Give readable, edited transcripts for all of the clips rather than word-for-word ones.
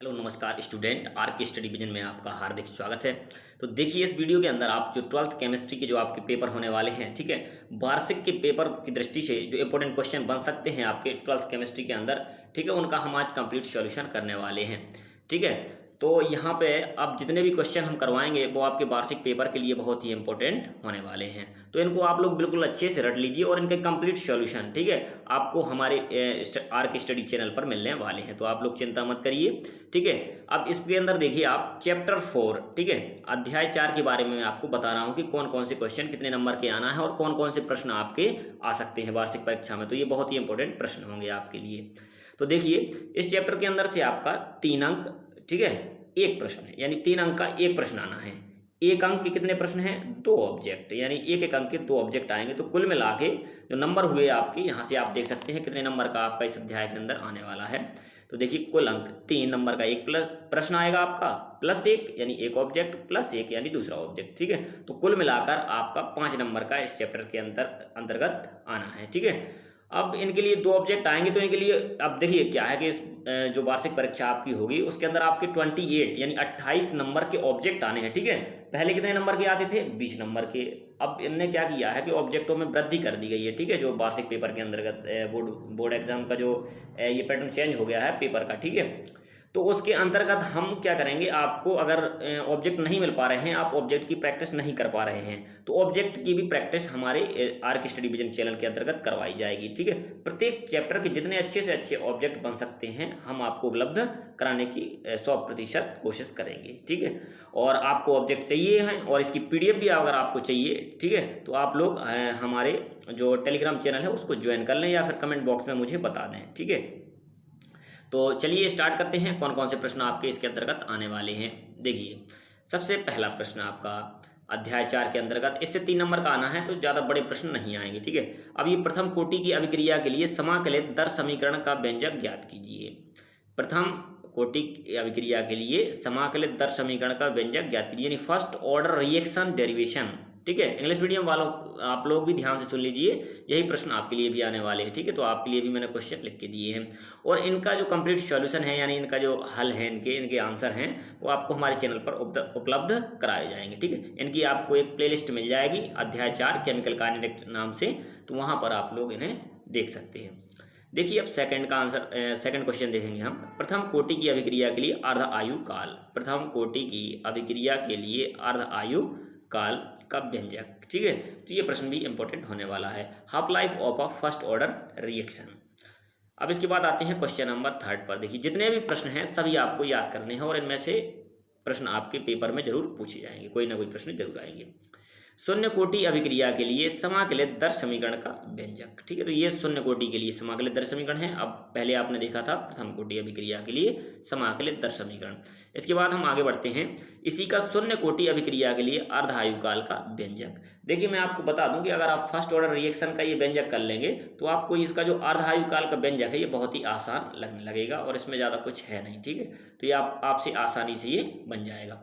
Hello नमस्कार student, are के study vision में आपका हार्दिक स्वागत है। तो देखिए इस वीडियो के अंदर आप जो 12th केमिस्ट्री के जो आपके पेपर होने वाले हैं, ठीक है, वार्षिक के पेपर की दृष्टि से जो इंपॉर्टेंट क्वेश्चन बन सकते हैं आपके 12th केमिस्ट्री के अंदर, ठीक है, उनका हम आज कंप्लीट सॉल्यूशन करने वाले हैं। ठीक है, तो यहाँ पे अब जितने भी क्वेश्चन हम करवाएंगे वो आपके वार्षिक पेपर के लिए बहुत ही इंपॉर्टेंट होने वाले हैं। तो इनको आप लोग बिल्कुल अच्छे से रट लीजिए और इनके कंप्लीट सॉल्यूशन, ठीक है, आपको हमारे आर के स्टडी चैनल पर मिलने वाले हैं। तो आप लोग चिंता मत करिए, ठीक है। अब इसके अंदर देखिए आप चैप्टर 4, ठीक है, अध्याय 4 के बारे में मैं आपको बता रहा हूँ कि कौन कौन से क्वेश्चन कितने नंबर के आना है और कौन कौन से प्रश्न आपके आ सकते हैं वार्षिक परीक्षा में। तो ये बहुत ही इंपॉर्टेंट प्रश्न होंगे आपके लिए। तो देखिए इस चैप्टर के अंदर से आपका 3 अंक, ठीक है, एक प्रश्न है, यानी 3 अंक का एक प्रश्न आना है। एक अंक के कितने प्रश्न हैं? 2 ऑब्जेक्ट, यानी एक एक अंक के 2 ऑब्जेक्ट आएंगे। तो कुल मिला के जो नंबर हुए आपके, यहाँ से आप देख सकते हैं कितने नंबर का आपका इस अध्याय के अंदर आने वाला है। तो देखिए कुल अंक 3 नंबर का एक प्लस प्रश्न आएगा आपका, प्लस 1 यानी एक ऑब्जेक्ट, प्लस 1 यानी दूसरा ऑब्जेक्ट, ठीक है। तो कुल मिलाकर आपका 5 नंबर का इस चैप्टर के अंतर्गत आना है, ठीक है। अब इनके लिए 2 ऑब्जेक्ट आएंगे, तो इनके लिए अब देखिए क्या है कि इस जो वार्षिक परीक्षा आपकी होगी उसके अंदर आपके 28 यानी 28 नंबर के ऑब्जेक्ट आने हैं, ठीक है। पहले कितने नंबर के आते थे? 20 नंबर के। अब इनने क्या किया है कि ऑब्जेक्टों में वृद्धि कर दी गई है, ठीक है, जो वार्षिक पेपर के अंतर्गत बोर्ड एग्जाम का जो ये पैटर्न चेंज हो गया है पेपर का, ठीक है। तो उसके अंतर्गत हम क्या करेंगे, आपको अगर ऑब्जेक्ट नहीं मिल पा रहे हैं, आप ऑब्जेक्ट की प्रैक्टिस नहीं कर पा रहे हैं, तो ऑब्जेक्ट की भी प्रैक्टिस हमारे आर के स्टडी विजन चैनल के अंतर्गत करवाई जाएगी, ठीक है। प्रत्येक चैप्टर के जितने अच्छे से अच्छे ऑब्जेक्ट बन सकते हैं हम आपको उपलब्ध कराने की 100% कोशिश करेंगे, ठीक है। और आपको ऑब्जेक्ट चाहिए हैं और इसकी PDF भी अगर आपको चाहिए, ठीक है, तो आप लोग हमारे जो टेलीग्राम चैनल है उसको ज्वाइन कर लें या फिर कमेंट बॉक्स में मुझे बता दें, ठीक है। तो चलिए स्टार्ट करते हैं कौन कौन से प्रश्न आपके इसके अंतर्गत आने वाले हैं। देखिए सबसे पहला प्रश्न आपका अध्याय 4 के अंतर्गत, इससे 3 नंबर का आना है, तो ज़्यादा बड़े प्रश्न नहीं आएंगे, ठीक है। अब ये प्रथम कोटि की अभिक्रिया के लिए समाकलित दर समीकरण का व्यंजक ज्ञात कीजिए। प्रथम कोटि की अभिक्रिया के लिए समाकलित दर समीकरण का व्यंजक ज्ञात कीजिए, यानी फर्स्ट ऑर्डर रिएक्शन डेरिवेशन, ठीक है। इंग्लिश मीडियम वालों आप लोग भी ध्यान से सुन लीजिए, यही प्रश्न आपके लिए भी आने वाले हैं, ठीक है। तो आपके लिए भी मैंने क्वेश्चन लिख के दिए हैं और इनका जो कंप्लीट सॉल्यूशन है, यानी इनका जो हल है, इनके आंसर हैं, वो आपको हमारे चैनल पर उपलब्ध कराए जाएंगे, ठीक है। इनकी आपको एक प्लेलिस्ट मिल जाएगी अध्याय 4 केमिकल काइनेटिक्स नाम से, तो वहाँ पर आप लोग इन्हें देख सकते हैं। देखिए अब सेकंड का आंसर, सेकंड क्वेश्चन देखेंगे हम। प्रथम कोटि की अभिक्रिया के लिए अर्ध आयु काल, प्रथम कोटि की अभिक्रिया के लिए अर्ध आयु काल का व्यंजक, ठीक है। तो ये प्रश्न भी इंपॉर्टेंट होने वाला है। Half life of a first order reaction. अब इसके बाद आते हैं क्वेश्चन नंबर 3 पर। देखिए जितने भी प्रश्न हैं सभी आपको याद करने हैं और इनमें से प्रश्न आपके पेपर में जरूर पूछे जाएंगे, कोई ना कोई प्रश्न जरूर आएंगे। शून्य कोटि अभिक्रिया के लिए समाकलित दर समीकरण का व्यंजक, ठीक है। तो ये शून्य कोटि के लिए समाकलित दर समीकरण है। अब पहले आपने देखा था प्रथम कोटि अभिक्रिया के लिए समाकलित दर समीकरण। इसके बाद हम आगे बढ़ते हैं, इसी का शून्य कोटि अभिक्रिया के लिए अर्ध आयु काल का व्यंजक। देखिए मैं आपको बता दूं कि अगर आप फर्स्ट ऑर्डर रिएक्शन का ये व्यंजक कर लेंगे तो आपको इसका जो अर्ध आयु काल का व्यंजक है ये बहुत ही आसान लगने लगेगा और इसमें ज़्यादा कुछ है नहीं, ठीक है। तो ये आपसे आसानी से ये बन जाएगा।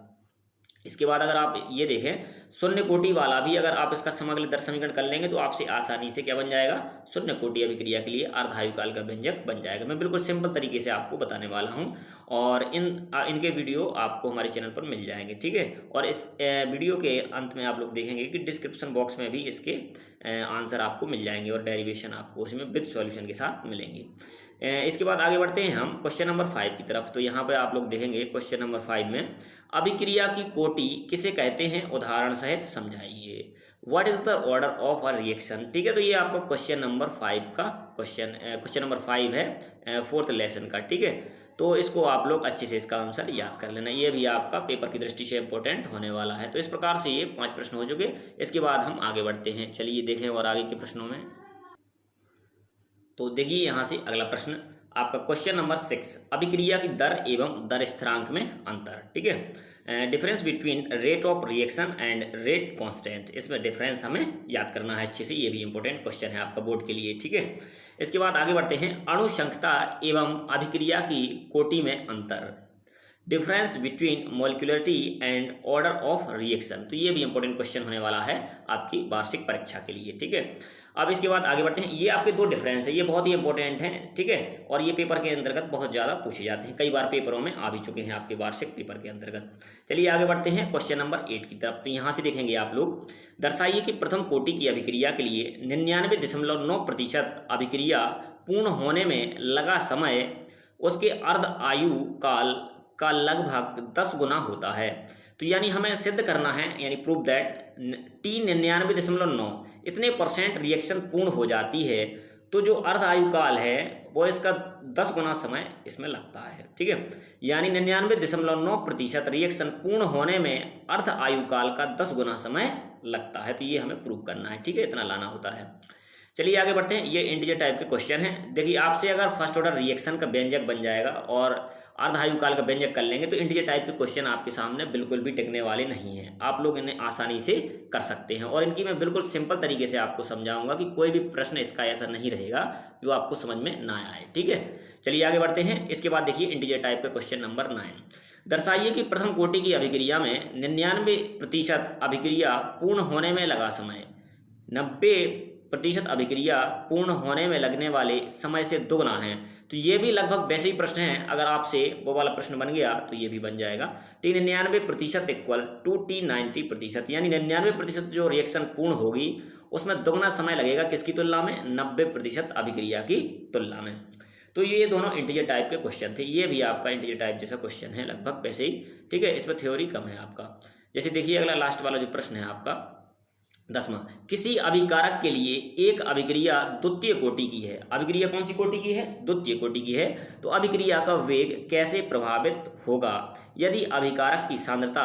इसके बाद अगर आप ये देखें शून्य कोटि वाला भी अगर आप इसका समाकलित दर समीकरण कर लेंगे तो आपसे आसानी से क्या बन जाएगा, शून्य कोटि अभिक्रिया के लिए अर्ध आयु काल का व्यंजक बन जाएगा। मैं बिल्कुल सिंपल तरीके से आपको बताने वाला हूं और इनके वीडियो आपको हमारे चैनल पर मिल जाएंगे, ठीक है। और इस वीडियो के अंत में आप लोग देखेंगे कि डिस्क्रिप्शन बॉक्स में भी इसके आंसर आपको मिल जाएंगे और डेरिवेशन आपको उसमें विद सॉल्यूशन के साथ मिलेंगे। इसके बाद आगे बढ़ते हैं हम क्वेश्चन नंबर 5 की तरफ। तो यहाँ पे आप लोग देखेंगे क्वेश्चन नंबर 5 में, अभिक्रिया की कोटि किसे कहते हैं, उदाहरण सहित समझाइए। What is the order of a reaction, ठीक है। तो ये आपको क्वेश्चन नंबर 5 का क्वेश्चन नंबर 5 है 4th लेसन का, ठीक है। तो इसको आप लोग अच्छे से इसका आंसर याद कर लेना, ये भी आपका पेपर की दृष्टि से इंपॉर्टेंट होने वाला है। तो इस प्रकार से ये 5 प्रश्न हो चुके। इसके बाद हम आगे बढ़ते हैं, चलिए देखें और आगे के प्रश्नों में। तो देखिए यहाँ से अगला प्रश्न आपका क्वेश्चन नंबर 6, अभिक्रिया की दर एवं दर स्थिरांक में अंतर, ठीक है। Difference between rate of reaction and rate constant, इसमें डिफरेंस हमें याद करना है अच्छे से, ये भी इंपॉर्टेंट क्वेश्चन है आपका बोर्ड के लिए, ठीक है। इसके बाद आगे बढ़ते हैं, अणुसंख्यता एवं अभिक्रिया की कोटि में अंतर, difference between molecularity and order of reaction. तो ये भी इंपॉर्टेंट क्वेश्चन होने वाला है आपकी वार्षिक परीक्षा के लिए, ठीक है। अब इसके बाद आगे बढ़ते हैं। ये आपके दो डिफरेंस है, ये बहुत ही इंपॉर्टेंट हैं, ठीक है, और ये पेपर के अंतर्गत बहुत ज़्यादा पूछे जाते हैं, कई बार पेपरों में आ भी चुके हैं आपके वार्षिक पेपर के अंतर्गत। चलिए आगे बढ़ते हैं क्वेश्चन नंबर 8 की तरफ। तो यहाँ से देखेंगे आप लोग, दर्शाइए कि प्रथम कोटि की अभिक्रिया के लिए 99.9% अभिक्रिया पूर्ण होने में लगा समय उसके अर्ध आयु काल का लगभग 10 गुना होता है। तो यानी हमें सिद्ध करना है, यानी प्रूव दैट T99.9 इतने % रिएक्शन पूर्ण हो जाती है, तो जो अर्ध आयु काल है वो इसका 10 गुना समय इसमें लगता है, ठीक है। यानी 99.9% रिएक्शन पूर्ण होने में अर्ध आयु काल का 10 गुना समय लगता है। तो ये हमें प्रूव करना है, ठीक है, इतना लाना होता है। चलिए आगे बढ़ते हैं। ये इंटीजर टाइप के क्वेश्चन हैं। देखिए आपसे अगर फर्स्ट ऑर्डर रिएक्शन का व्यंजक बन जाएगा और अर्ध आयु काल का व्यंजक कर लेंगे तो इंटीजर टाइप के क्वेश्चन आपके सामने बिल्कुल भी टिकने वाले नहीं हैं। आप लोग इन्हें आसानी से कर सकते हैं और इनकी मैं बिल्कुल सिंपल तरीके से आपको समझाऊंगा कि कोई भी प्रश्न इसका ऐसा नहीं रहेगा जो आपको समझ में ना आए, ठीक है। चलिए आगे बढ़ते हैं। इसके बाद देखिए इंटीजर टाइप का क्वेश्चन नंबर 9, दर्शाइए कि प्रथम कोटि की अभिक्रिया में 99% अभिक्रिया पूर्ण होने में लगा समय 90% अभिक्रिया पूर्ण होने में लगने वाले समय से दोगुना है। तो ये भी लगभग वैसे ही प्रश्न है, अगर आपसे वो वाला प्रश्न बन गया तो ये भी बन जाएगा। T99% इक्वल टू T90%, यानी 99% जो रिएक्शन पूर्ण होगी उसमें दोगुना समय लगेगा, किसकी तुलना में, 90% अभिक्रिया की तुलना में। तो ये दोनों इंटीजर टाइप के क्वेश्चन थे। ये भी आपका इंटीजर टाइप जैसा क्वेश्चन है लगभग वैसे ही, ठीक है, इसमें थ्योरी कम है आपका। जैसे देखिए अगला लास्ट वाला जो प्रश्न है आपका 10वां, किसी अभिकारक के लिए एक अभिक्रिया द्वितीय कोटि की है। अभिक्रिया कौन सी कोटि की है, द्वितीय कोटि की है। तो अभिक्रिया का वेग कैसे प्रभावित होगा यदि अभिकारक की सांद्रता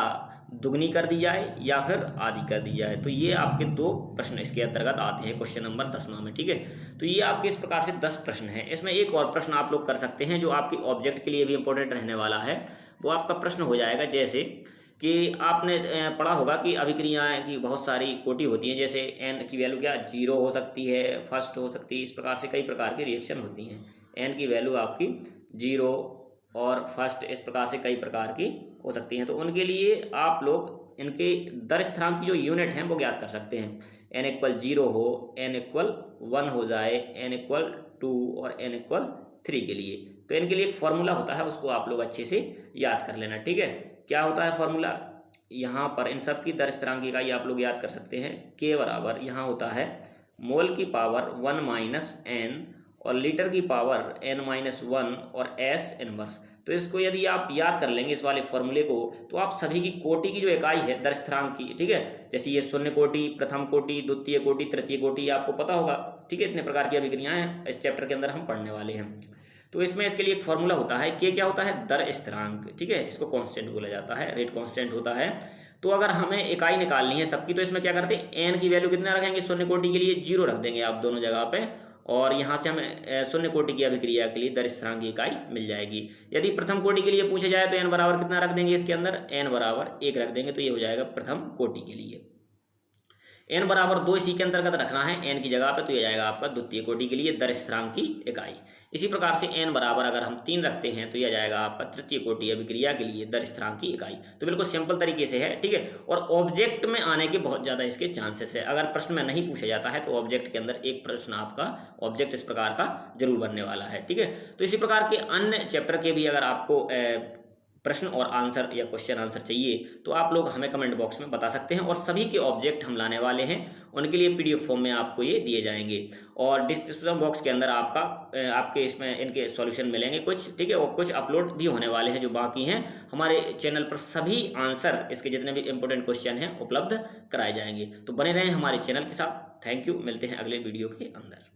दुगनी कर दी जाए या फिर आधी कर दी जाए। तो ये आपके दो प्रश्न इसके अंतर्गत आते हैं क्वेश्चन नंबर 10वां में, ठीक है। तो ये आपके इस प्रकार से 10 प्रश्न हैं। इसमें एक और प्रश्न आप लोग कर सकते हैं जो आपके ऑब्जेक्ट के लिए भी इंपॉर्टेंट रहने वाला है। वो आपका प्रश्न हो जाएगा जैसे कि आपने पढ़ा होगा कि अभिक्रियाएं की बहुत सारी कोटि होती हैं, जैसे n की वैल्यू क्या 0 हो सकती है, फर्स्ट हो सकती है, इस प्रकार से कई प्रकार की रिएक्शन होती हैं। n की वैल्यू आपकी 0 और फर्स्ट, इस प्रकार से कई प्रकार की हो सकती हैं। तो उनके लिए आप लोग इनके दर स्थिरांक की जो यूनिट हैं वो ज्ञात कर सकते हैं। n = 0 हो, n = 1 हो जाए, n = 2 और n = 3 के लिए। तो इनके लिए एक फॉर्मूला होता है, उसको आप लोग अच्छे से याद कर लेना, ठीक है। क्या होता है फॉर्मूला, यहाँ पर इन सब की दर स्थिरांक की इकाई आप लोग याद कर सकते हैं। K बराबर यहाँ होता है मोल की पावर 1 - n और लीटर की पावर n-1 और S इनवर्स। तो इसको यदि आप याद कर लेंगे इस वाले फॉर्मूले को, तो आप सभी की कोटि की जो इकाई है दर स्थिरांक की, ठीक है, जैसे ये शून्य कोटि, प्रथम कोटि, द्वितीय कोटि, तृतीय कोटि, आपको पता होगा, ठीक है। इतने प्रकार की अभिक्रियाएं इस चैप्टर के अंदर हम पढ़ने वाले हैं। तो इसमें इसके लिए एक फॉर्मूला होता है, K क्या होता है, दर स्थिरांक, ठीक है, इसको कांस्टेंट बोला जाता है, रेट कांस्टेंट होता है। तो अगर हमें इकाई निकालनी है सबकी, तो इसमें क्या करते हैं, n की वैल्यू कितना रखेंगे, शून्य कोटि के लिए 0 रख देंगे आप दोनों जगह पे, और यहाँ से हमें शून्य कोटि की अभिक्रिया के लिए दर स्थिरांक की इकाई मिल जाएगी। यदि प्रथम कोटि के लिए पूछे जाए तो n बराबर कितना रख देंगे, इसके अंदर n बराबर 1 रख देंगे, तो ये हो जाएगा प्रथम कोटि के लिए। n बराबर 2 इसी के अंतर्गत रखना है n की जगह पे, तो ये जाएगा आपका द्वितीय कोटि के लिए दर स्थिरांक की इकाई। इसी प्रकार से n बराबर अगर हम 3 रखते हैं तो यह जाएगा आपका तृतीय कोटि अभिक्रिया के लिए दर स्थिरांक की इकाई। तो बिल्कुल सिंपल तरीके से है, ठीक है। और ऑब्जेक्ट में आने के बहुत ज़्यादा इसके चांसेस है। अगर प्रश्न में नहीं पूछा जाता है तो ऑब्जेक्ट के अंदर एक प्रश्न आपका ऑब्जेक्ट इस प्रकार का जरूर बनने वाला है, ठीक है। तो इसी प्रकार के अन्य चैप्टर के भी अगर आपको प्रश्न और आंसर या क्वेश्चन आंसर चाहिए तो आप लोग हमें कमेंट बॉक्स में बता सकते हैं, और सभी के ऑब्जेक्ट हम लाने वाले हैं, उनके लिए PDF फॉर्म में आपको ये दिए जाएंगे, और डिस्क्रिप्शन बॉक्स के अंदर आपके इसमें इनके सॉल्यूशन मिलेंगे कुछ, ठीक है, और कुछ अपलोड भी होने वाले हैं जो बाकी हैं। हमारे चैनल पर सभी आंसर इसके जितने भी इंपॉर्टेंट क्वेश्चन हैं उपलब्ध कराए जाएंगे। तो बने रहें हमारे चैनल के साथ। थैंक यू, मिलते हैं अगले वीडियो के अंदर।